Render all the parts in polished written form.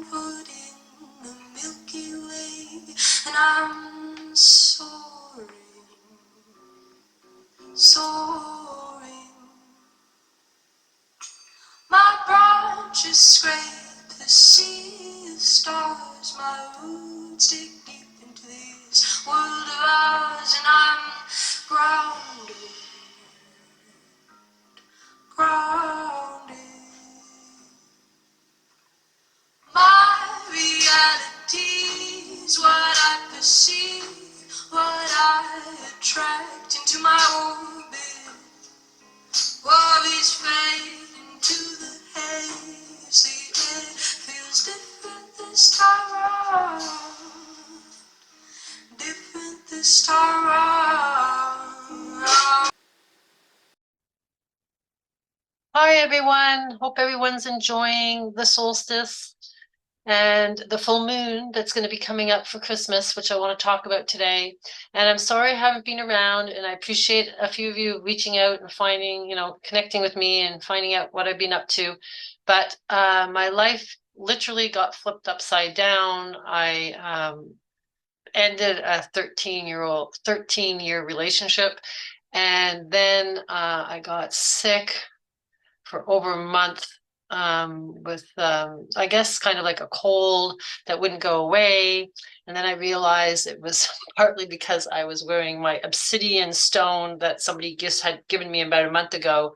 put in the Milky Way, and I'm soaring, soaring. My branches scrape the sea of stars, my roots dig deep into this world of ours, and I'm grounded, grounded. My reality is what I perceive, what I attract into my orbit. Worries fade into the haze, the air feels different this time around, different this time around. Hi everyone, hope everyone's enjoying the solstice and the full moon that's going to be coming up for Christmas, which I want to talk about today. And I'm sorry I haven't been around, and I appreciate a few of you reaching out and finding, connecting with me and finding out what I've been up to. But my life literally got flipped upside down. I ended a 13-year relationship, and then I got sick for over a month with, I guess, kind of like a cold that wouldn't go away. And then I realized it was partly because I was wearing my obsidian stone that somebody just had given me about a month ago.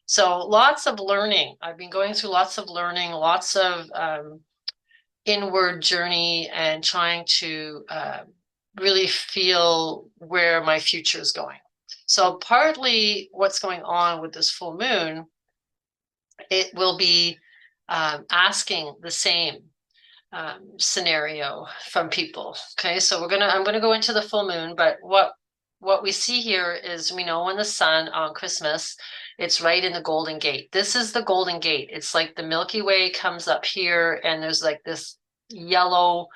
So lots of learning. I've been going through lots of learning, lots of inward journey, and trying to really feel where my future is going. So partly what's going on with this full moon, it will be asking the same scenario from people. Okay, so I'm gonna go into the full moon, but what we see here is, we know when the sun on Christmas, it's right in the Golden Gate. This is the Golden Gate. It's like the Milky Way comes up here, and there's like this yellow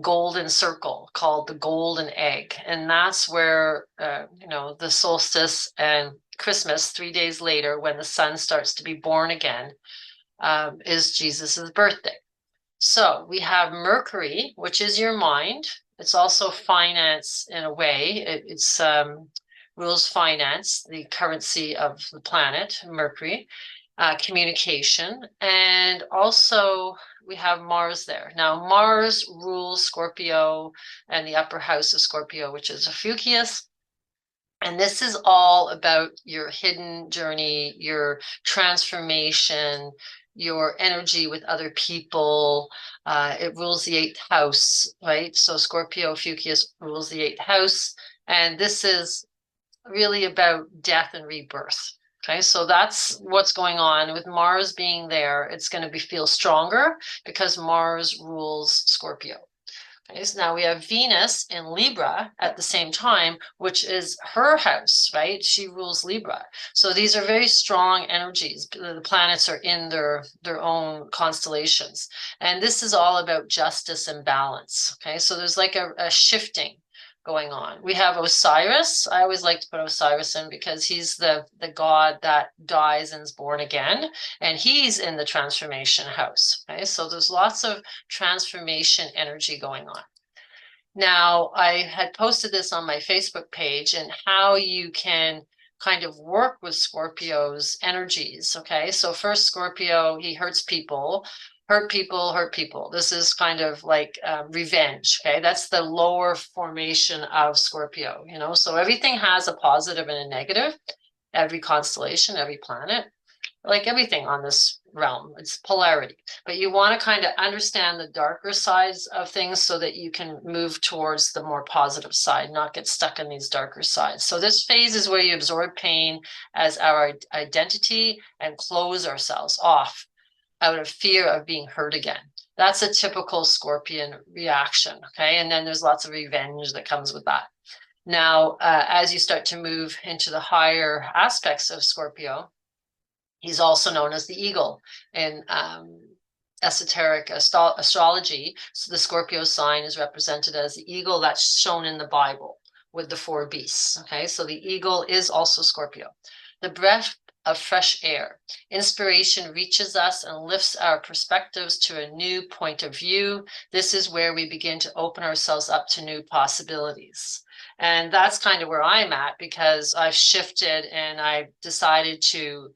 golden circle called the golden egg, and that's where the solstice and Christmas, 3 days later, when the sun starts to be born again, is Jesus's birthday. So we have Mercury, which is your mind. It's also finance in a way. It's rules finance, the currency of the planet, Mercury, communication, and also we have Mars there. Now, Mars rules Scorpio and the upper house of Scorpio, which is Ophiuchus. And this is all about your hidden journey, your transformation, your energy with other people. It rules the 8th house, right? So Scorpio Ophiuchus rules the 8th house. And this is really about death and rebirth. Okay, so that's what's going on with Mars being there. It's going to feel stronger because Mars rules Scorpio. Okay, so now we have Venus in Libra at the same time, which is her house, right? She rules Libra. So these are very strong energies. The planets are in their own constellations. And this is all about justice and balance. Okay, so there's like a shifting going on. We have Osiris. I always like to put Osiris in because he's the god that dies and is born again, and he's in the transformation house. Okay, so there's lots of transformation energy going on. Now, I had posted this on my Facebook page, and how you can kind of work with Scorpio's energies. Okay, so first, Scorpio, he hurts people. Hurt people, hurt people. This is kind of like revenge. Okay, that's the lower formation of Scorpio, so everything has a positive and a negative. Every constellation, every planet, like everything on this realm, it's polarity. But you want to kind of understand the darker sides of things so that you can move towards the more positive side, not get stuck in these darker sides. So this phase is where you absorb pain as our identity and close ourselves off out of fear of being hurt again. That's a typical Scorpion reaction, okay? And then there's lots of revenge that comes with that. Now, as you start to move into the higher aspects of Scorpio, he's also known as the eagle in esoteric astrology. So the Scorpio sign is represented as the eagle that's shown in the Bible with the 4 beasts, okay? So the eagle is also Scorpio. The breath of fresh air. Inspiration reaches us and lifts our perspectives to a new point of view. This is where we begin to open ourselves up to new possibilities. And that's kind of where I'm at, because I've shifted and I decided to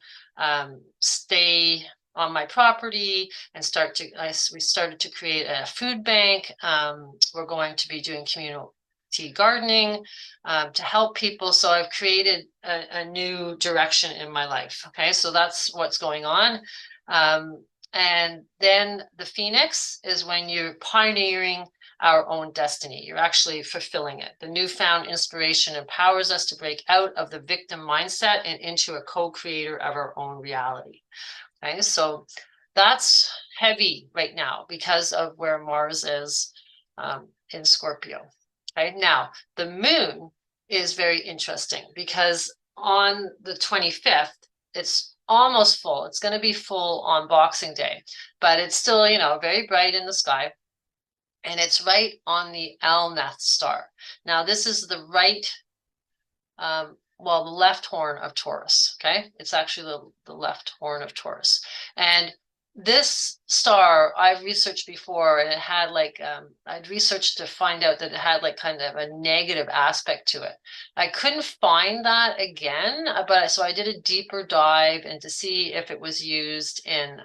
stay on my property and we started to create a food bank. We're going to be doing community gardening to help people. So I've created a new direction in my life. Okay, so that's what's going on. And then the Phoenix is when you're pioneering our own destiny. You're actually fulfilling it. The newfound inspiration empowers us to break out of the victim mindset and into a co-creator of our own reality. Okay, so that's heavy right now because of where Mars is in Scorpio. Okay, now the moon is very interesting because on the 25th, it's almost full. It's going to be full on Boxing Day, but it's still, you know, very bright in the sky. And it's right on the Elnath star. Now, this is the right, well, the left horn of Taurus, okay? It's actually the left horn of Taurus. And this star I've researched before, and it had like, I'd researched to find out that it had like kind of a negative aspect to it. I couldn't find that again, but so I did a deeper dive and to see if it was used in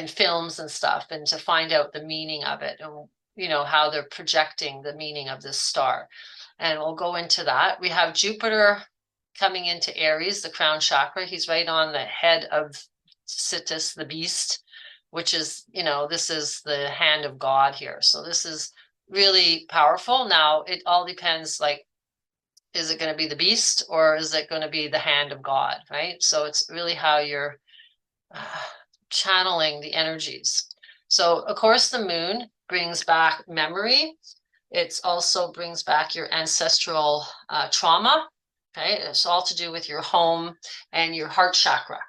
films and stuff, and to find out the meaning of it, and you know how they're projecting the meaning of this star. And we'll go into that. We have Jupiter coming into Aries, the crown chakra. He's right on the head of Sitis, the beast, which is, you know, this is the hand of God here. So this is really powerful. Now it all depends, like, is it going to be the beast or is it going to be the hand of God, right? So it's really how you're channeling the energies. So of course the moon brings back memory. It also brings back your ancestral trauma. Okay, it's all to do with your home and your heart chakra,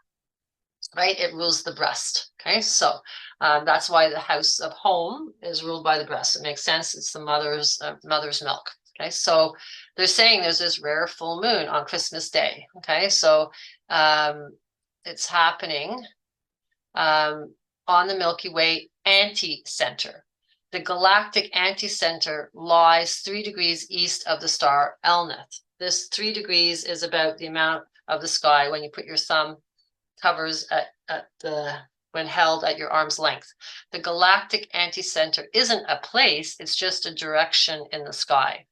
right? It rules the breast. Okay, so that's why the house of home is ruled by the breast. It makes sense. It's the mother's milk. Okay, so they're saying there's this rare full moon on Christmas Day. Okay, so it's happening on the Milky Way anti-center. The galactic anti-center lies 3 degrees east of the star Elnath. This 3 degrees is about the amount of the sky when you put your thumb covers when held at your arm's length. The galactic anti-center isn't a place, it's just a direction in the sky.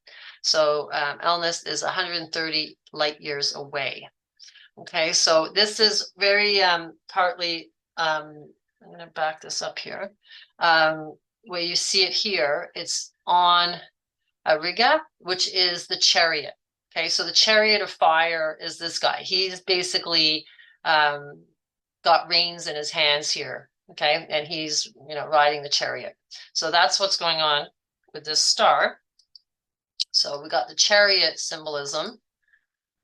So Elnath is 130 light years away. Okay, so this is very partly, I'm going to back this up here. Where you see it here, it's on a Riga, which is the chariot. Okay, so the chariot of fire is this guy. He's basically got reins in his hands here. Okay, and he's, you know, riding the chariot. So that's what's going on with this star. So we got the chariot symbolism.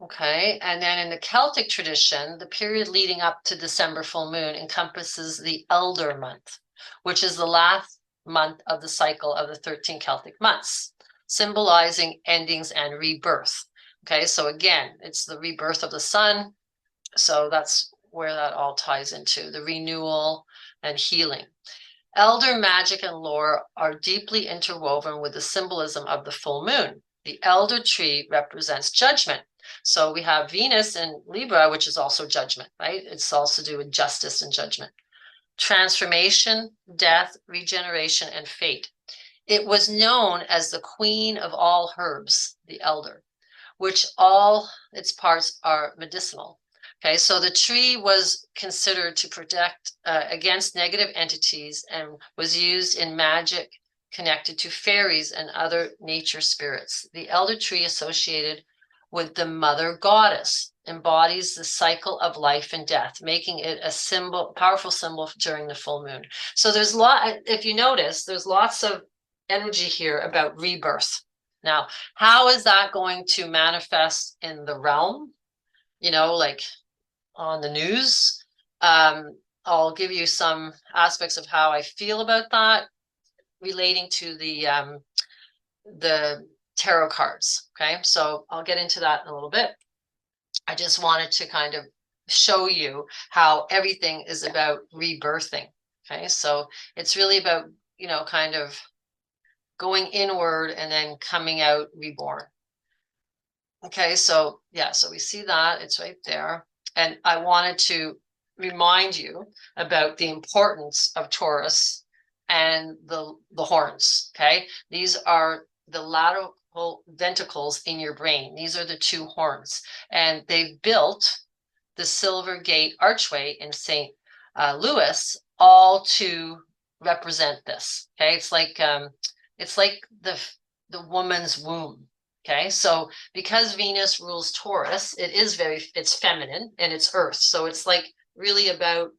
Okay, and then in the Celtic tradition, the period leading up to December full moon encompasses the Elder month, which is the last month of the cycle of the 13 Celtic months, symbolizing endings and rebirth. Okay, so again, it's the rebirth of the sun. So that's where that all ties into, the renewal and healing. Elder magic and lore are deeply interwoven with the symbolism of the full moon. The elder tree represents judgment. So we have Venus in Libra, which is also judgment, right? It's also to do with justice and judgment. Transformation, death, regeneration, and fate. It was known as the queen of all herbs, the elder, which all its parts are medicinal. Okay, so the tree was considered to protect against negative entities and was used in magic connected to fairies and other nature spirits. The elder tree associated with the mother goddess embodies the cycle of life and death, making it a symbol, powerful symbol during the full moon. So there's a lot, if you notice, there's lots of energy here about rebirth. Now, how is that going to manifest in the realm? You know, like on the news. I'll give you some aspects of how I feel about that relating to the tarot cards. Okay, so I'll get into that in a little bit. I just wanted to kind of show you how everything is about rebirthing. Okay, so it's really about, you know, kind of going inward and then coming out reborn. Okay, so yeah, so we see that it's right there. And I wanted to remind you about the importance of Taurus and the horns. Okay, these are the lateral ventricles in your brain. These are the two horns, and they've built the Silver Gate Archway in St. Louis all to represent this. Okay, it's like the woman's womb. Okay, so because Venus rules Taurus, it's feminine and it's earth. So it's like really about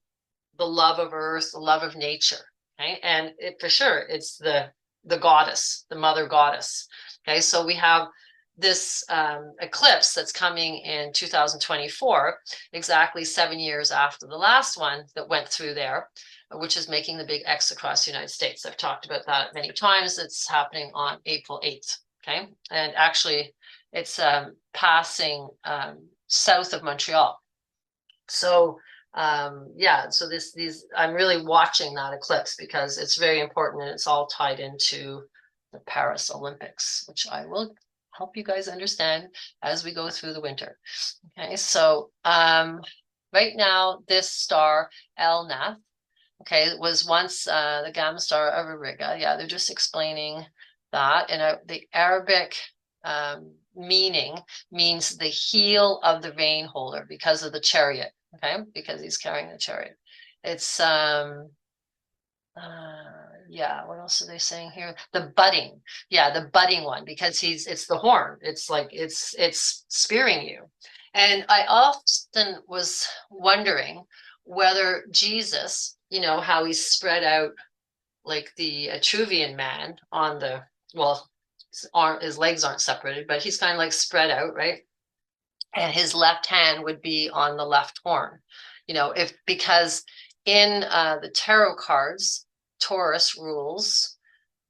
the love of earth, the love of nature. Okay, and for sure, it's the goddess, the mother goddess. Okay, so we have this eclipse that's coming in 2024, exactly 7 years after the last one that went through there, which is making the big X across the United States. I've talked about that many times. It's happening on April 8th. Okay, and actually it's passing south of Montreal. So yeah, so I'm really watching that eclipse because it's very important, and it's all tied into the Paris Olympics, which I will help you guys understand as we go through the winter. Okay, so right now this star Elnath, okay, was once the gamma star of Auriga. Yeah, they're just explaining that, and the Arabic meaning means the heel of the rein holder because of the chariot. Okay, because he's carrying the chariot. It's yeah, what else are they saying here? The budding, yeah, the budding one, because it's the horn. It's like it's spearing you. And I often was wondering whether Jesus, you know, how he's spread out like the Etruvian man on the, well, his legs aren't separated, but he's kind of like spread out, right? And his left hand would be on the left horn, you know, because in the tarot cards, Taurus rules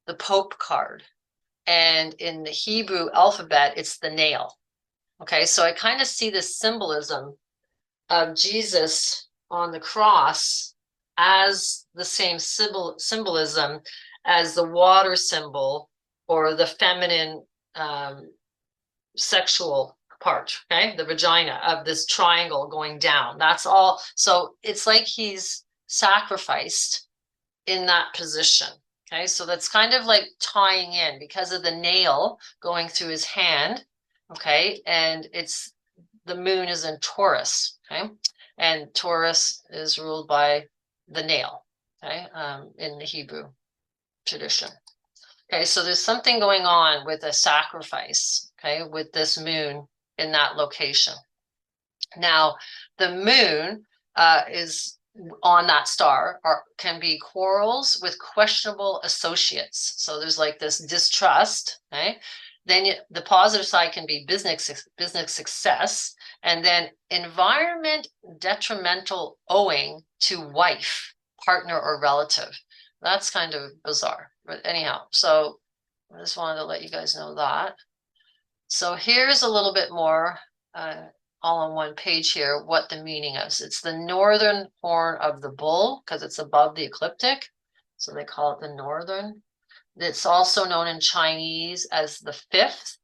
the Pope card, and in the Hebrew alphabet, it's the nail. Okay, so I kind of see this symbolism of Jesus on the cross as the same symbolism as the water symbol or the feminine sexual part, okay, the vagina of this triangle going down. That's all. So it's like he's sacrificed in that position. Okay, so that's kind of like tying in because of the nail going through his hand. Okay, and it's the moon is in Taurus. Okay, and Taurus is ruled by the nail. Okay, in the Hebrew tradition. Okay, so there's something going on with a sacrifice. Okay, with this moon in that location. Now, the moon is on that star can be quarrels with questionable associates. So there's like this distrust, okay? Then the positive side can be business success, and then environment detrimental owing to wife, partner, or relative. That's kind of bizarre, but anyhow, so I just wanted to let you guys know that. So here's a little bit more all on one page here, what the meaning is. It's the northern horn of the bull because it's above the ecliptic. So they call it the northern. It's also known in Chinese as the fifth,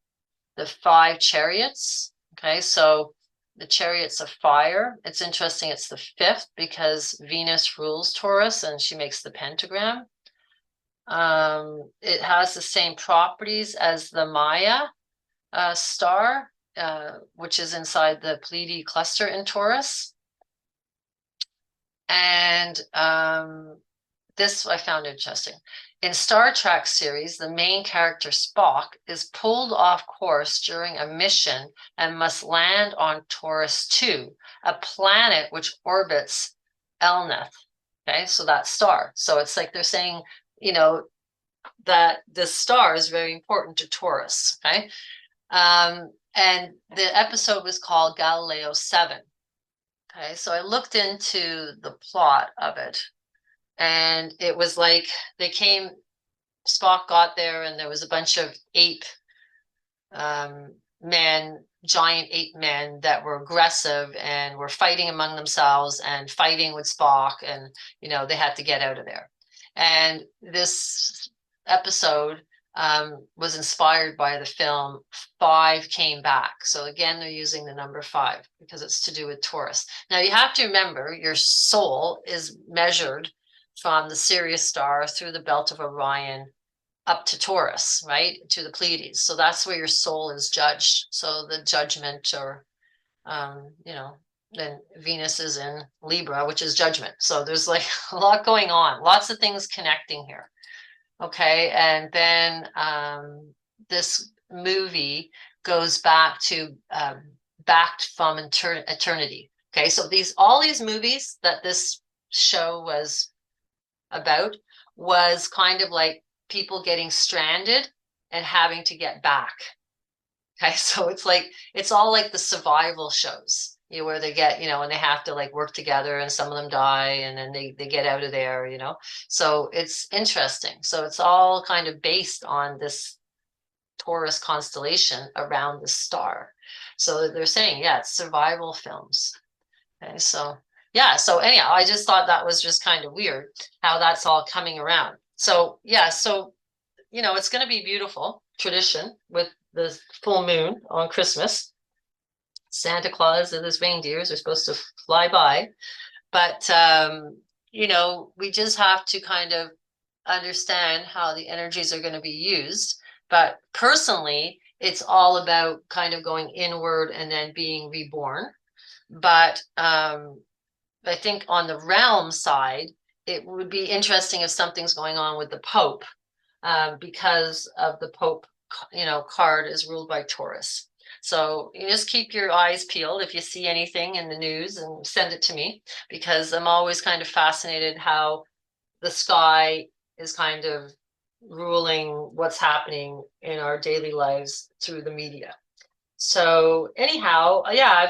the 5 chariots. Okay, so the chariots of fire. It's interesting, it's the 5th because Venus rules Taurus and she makes the pentagram. It has the same properties as the Maya star, which is inside the Pleiades cluster in Taurus. And this I found interesting. In Star Trek series, the main character Spock is pulled off course during a mission and must land on Taurus 2, a planet which orbits Elnath. Okay, so that star. So it's like they're saying, you know, that this star is very important to Taurus. Okay. And the episode was called Galileo 7. Okay, so I looked into the plot of it, and it was like Spock got there, and there was a bunch of ape men, giant ape men that were aggressive and were fighting among themselves and fighting with Spock, and they had to get out of there. And this episode was inspired by the film Five Came Back. So again, they're using the number 5 because it's to do with Taurus. Now you have to remember your soul is measured from the Sirius star through the belt of Orion up to Taurus, right? To the Pleiades. So that's where your soul is judged. So the judgment, or, then Venus is in Libra, which is judgment. So there's like a lot going on, lots of things connecting here. Okay. And then this movie goes back to backed from eternity. Okay. So all these movies that this show was about was kind of like people getting stranded and having to get back. Okay, so it's all like the survival shows, where they get, and they have to like work together, and some of them die, and then they get out of there, So it's interesting. So it's all kind of based on this Taurus constellation around the star. So they're saying, yeah, it's survival films. Okay, so yeah, so anyhow, I just thought that was just kind of weird how that's all coming around. So yeah, so it's going to be beautiful tradition with the full moon on Christmas. Santa Claus and his reindeers are supposed to fly by, but we just have to kind of understand how the energies are going to be used. But personally, it's all about kind of going inward and then being reborn. But I think on the realm side, it would be interesting if something's going on with the Pope, because of the Pope, card is ruled by Taurus. So you just keep your eyes peeled if you see anything in the news, and send it to me, because I'm always kind of fascinated how the sky is kind of ruling what's happening in our daily lives through the media. So anyhow, yeah,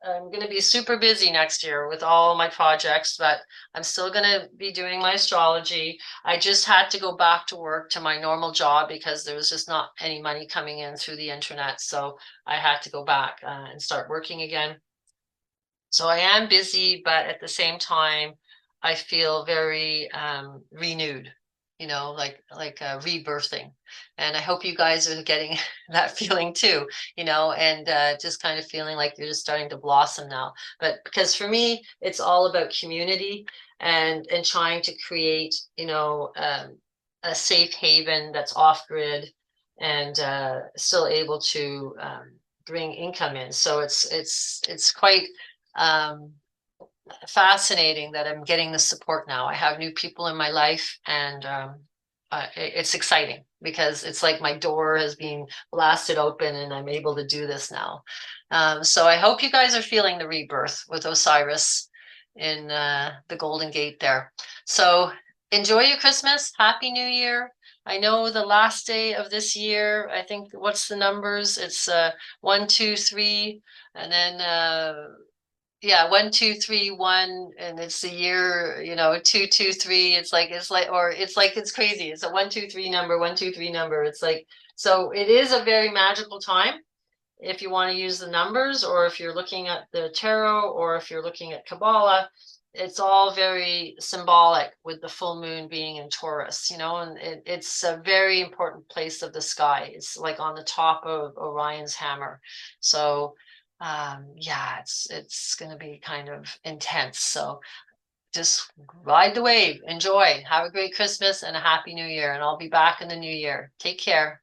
I'm going to be super busy next year with all my projects, but I'm still going to be doing my astrology. I just had to go back to work, to my normal job, because there was just not any money coming in through the internet. So I had to go back and start working again. So I am busy, but at the same time, I feel very renewed, like rebirthing. And I hope you guys are getting that feeling too, and just kind of feeling like you're just starting to blossom now. But because for me, it's all about community and trying to create, a safe haven that's off grid and still able to bring income in. So it's quite fascinating that I'm getting the support now. I have new people in my life, and it's exciting because it's like my door has been blasted open and I'm able to do this now. So I hope you guys are feeling the rebirth with Osiris in the Golden Gate there. So enjoy your Christmas. Happy New Year. I know the last day of this year, I think, what's the numbers? It's 1, 2, 3, and then yeah, 1, 2, 3, 1, and it's the year, 2, 2, 3. It's like it's crazy. It's a 1, 2, 3 number, 1, 2, 3 number. It's like, so it is a very magical time if you want to use the numbers, or if you're looking at the tarot, or if you're looking at Kabbalah. It's all very symbolic with the full moon being in Taurus, and it's a very important place of the sky. It's like on the top of Orion's hammer. So yeah, it's going to be kind of intense. So just ride the wave, enjoy, have a great Christmas and a happy New Year. And I'll be back in the new year. Take care.